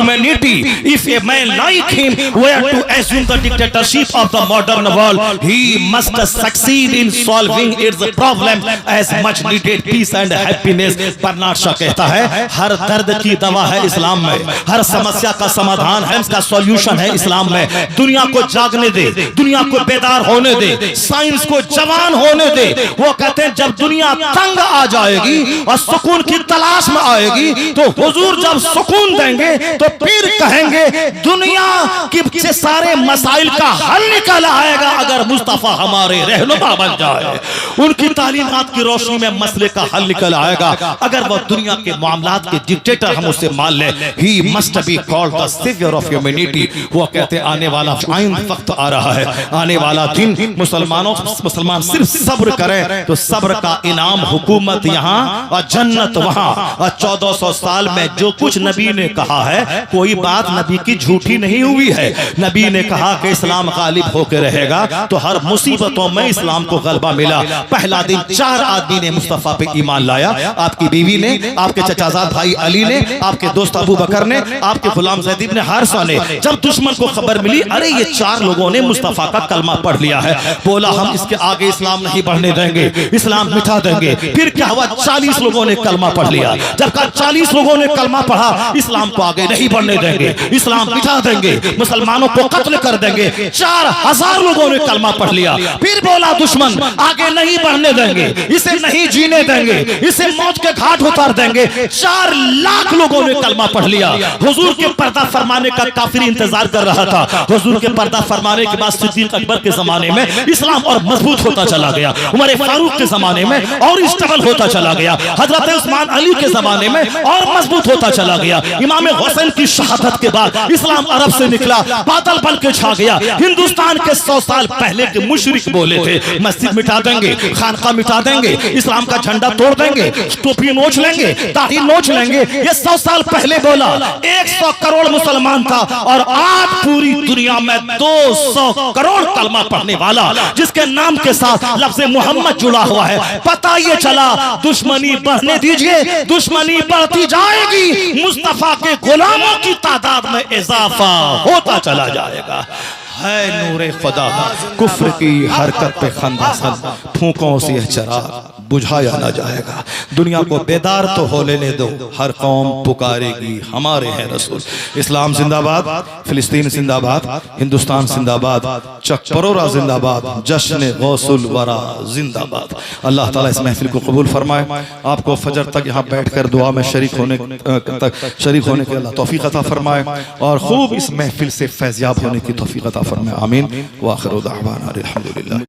humanity. If a man like him were to assume the dictatorship of the modern world, he must succeed in solving its problem as much needed peace and happiness. برنارد شاہ کہتا ہے ہر درد کی دوا ہے اسلام میں, ہر سمسیا کا سمادھان ہے, اس کا سولوشن ہے اسلام میں. دنیا کو جاگنے دے, دنیا کو بیدار ہونے دے, سائنس کو جوان ہونے دے. وہ کہتے ہیں جب دنیا تنگ آ جائے گی اور سکون کی تلاش میں آئے گی تو حضور جب سکون دیں گے تو پھر کہیں گے دنیا کے سارے مسائل کا حل نکل آئے گا اگر مصطفیٰ ہمارے رہنما بن جائے. ان کی تعلیمات کی روشنی میں مسئلے کا حل نکل آئے گا اگر وہ دنیا کے معاملات کے ڈکٹیٹر ہم اسے مان لیں. He must be called the savior of humanity. وہ کہتے ہیں آنے والا آئند وقت آ رہا ہے, آنے والا دن مسلمان صرف صبر کریں تو صبر کا انعام حکومت یہاں اور جنت وہاں. اور 1400 سال میں جو کچھ نبی نے کہا ہے کوئی بات نبی کی جھوٹی نہیں ہوئی ہے. نبی نے کہا کہ اسلام غالب ہو کے رہے گا تو ہر مصیبتوں میں اسلام کو غلبہ ملا. پہلا دن 4 آدمی نے مصطفیٰ پہ ایمان لایا, آپ کی بیوی نے, آپ کے چچازاد بھائی علی نے, آپ کے دوست ابو بکر نے, آپ کے غلام زید بن حارثہ نے. جب دشمن کو خبر ملی ارے یہ 4 لوگوں نے مصطفیٰ کا کلمہ پڑھ لیا ہے, بولا ہم اس کے آگے اسلام نہیں بڑھنے دیں گے, اسلام مٹا دیں گے. پھر کیا ہوا, 40 لوگوں نے کلمہ پڑھ لیا. جب کہ 40 لوگوں نے کلمہ پڑھا اسلام کو آگے نہیں بڑھنے دیں گے, اسلام مٹا دیں گے, مسلمانوں کو قتل کر دیں گے. 4000 لوگوں نے کلمہ پڑھ لیا. پھر بولا دشمن آگے نہیں بڑھنے دیں گے, اسے نہیں جینے دیں گے, اسے موت کے گھاٹ اتار دیں گے. 4 لاکھ لوگوں نے کلمہ پڑھ لیا. حضور کے پردہ فرمانے کا کافر انتظار کر رہا تھا. حضور کے پردہ فرمانے کے بعد صدیق اکبر کے زمانے میں اسلام اور مضبوط ہوتا چلا گیا, عمر فاروق کے زمانے میں اور اسٹیبل ہوتا چلا گیا, حضرت عثمان علی کے زمانے میں اور مضبوط ہوتا چلا گیا. امام حسین کی شہادت کے بعد اسلام عرب سے نکلا, بادل بن کے چھا گیا. ہندوستان کے 100 سال پہلے کے مشرک بولے تھے مسجد مٹا دیں گے, خانقاہ مٹا دیں گے, اسلام کا جھنڈا توڑ دیں گے, ٹوپی نوچ لیں گے, داڑھی نوچ لیں گے. یہ 100 سال پہلے بولا. 100 کروڑ مسلمان تھا اور آج پوری دنیا میں 200 کروڑ کلمہ پڑھنے والا جس کے نام کے ساتھ لفظ محمد جڑا ہوا ہے. پتہ یہ چلا دشمنی بڑھنے دیجئے, دشمنی بڑھتی جائے گی, مصطفیٰ کے غلاموں کی تعداد میں اضافہ ہوتا چلا جائے گا. ہے نور خدا کفر کی حرکت پہ خندہ سن, پھونکوں سے یہ چراغ بجھایا نہ جائے گا. دنیا کو بیدار تو ہو لینے دو, ہر قوم پکارے گی ہمارے ہیں رسول. اسلام زندہ باد, فلسطین زندہ باد, ہندوستان زندہ باد, چک پرورا زندہ باد, جشن غوث الورا زندہ باد. اللہ تعالیٰ اس محفل کو قبول فرمائے. آپ کو فجر تک یہاں بیٹھ کر دعا میں شریک ہونے کے اللہ توفیق عطا فرمائے اور خوب اس محفل سے فیضیاب ہونے کی توفیق عطا فرمائے. آمین. وآخر دعوانا الحمدللہ.